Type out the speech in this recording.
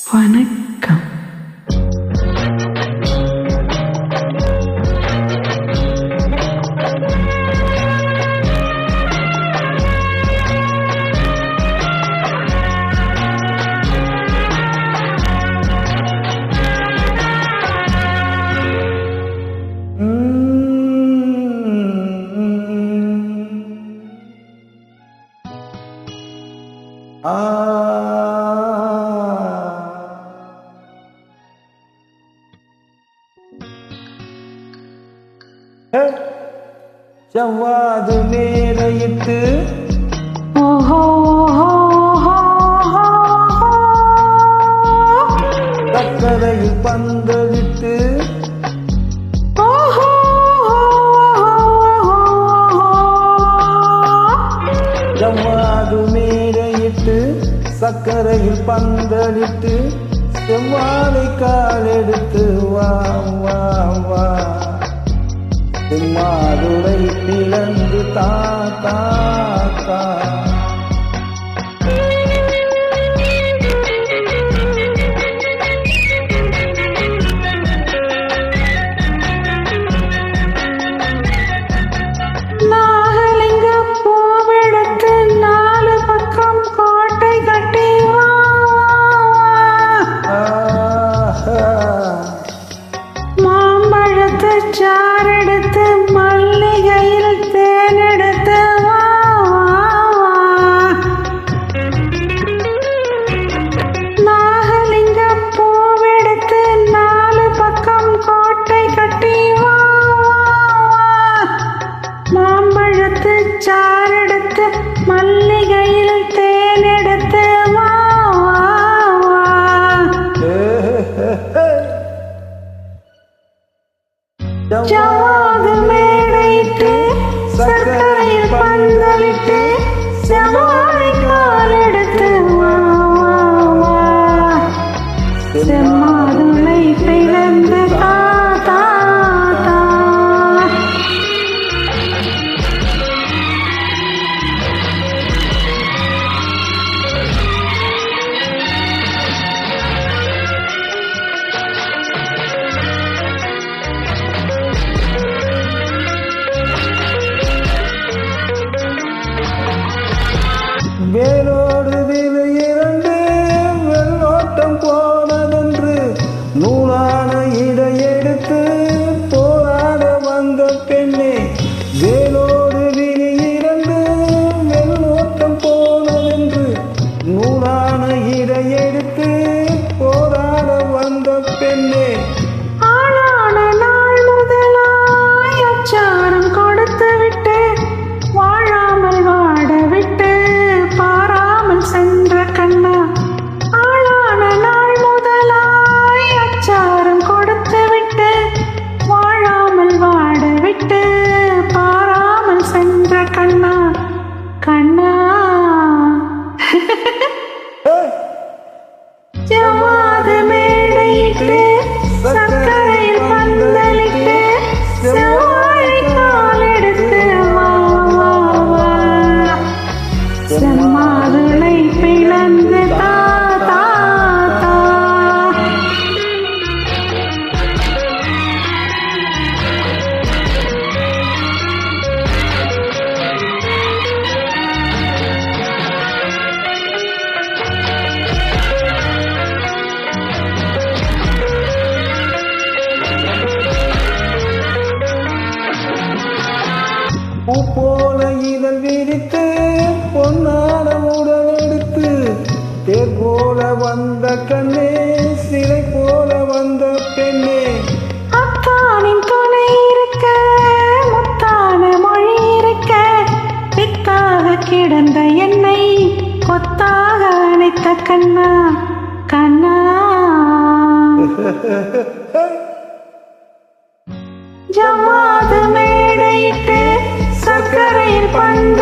வணக்கம். செவ்வாது நேரையிட்டு சக்கரையில் பந்தலிட்டு செவ்வாது நேரையிட்டு சக்கரையில் பந்தலிட்டு செவ்வாழை காலெடுத்து வா வா வா மாதுளை பிளந்து தா தா தா நாகலிங்க பூவெடுத்து நாலு பக்கம் கோட்டை கட்டி மாம்பழத்து சாரெடுத்து மல்லிகையில் தேனெடுத்து நாகலிங்க பூவெடுத்து நாலு பக்கம் கோட்டை கட்டி மாம்பழத்து சாரெடுத்து மல்லிகையில் தேனெடுத்து ஜவ்வாது மேடையிட்டு சர்க்கரையில் பந்தலிட்டு செவ்வாழை காலெடுத்து வா வா வா செம்மாதுளை பிளந்து தா தா தா வேலோடு விலை இரண்டு வெள்ளோட்டம் போனதென்று நூலான இடையெடுத்து போராட வந்த பெண்ணே. வேலோடு விலை இரண்டு வெள்ளோட்டம் போனதென்று நூலான இடையெடுத்து போராட வந்த பெண்ணே. ஆளான நாள் முதலாய் அச்சாரம் கொடுத்து விட்டு வாழாமல் வாட விட்டு பாராமல் சென்ற கண்ணா. ஆளான நாள் முதலாய் அச்சாரம் கொடுத்து விட்டு வாழாமல் வாட விட்டு பாராமல் சென்ற கண்ணா கண்ணா. ஜவ்வாது மேடையிட்டு சர்க்கரையில் பந்தலிட்டு செவ்வாழை காலெடுத்து வா வா வா செம்மாதுளை பிளந்து தா தா தா பூ போல இதழ் விரித்து பொன்னான உடல் எடுத்து தேர் போல வந்த கண்ணே சிலை போல வந்த பெண்ணே. அத்தானின் துணை இருக்க முத்தான மொழி இருக்க பித்தாக கிடந்த என்னை கொத்தாக அணைத்த கண்ணா கண்ணா. ஜவ்வாது மேடையிட்டு சர்க்கரையில் பந்த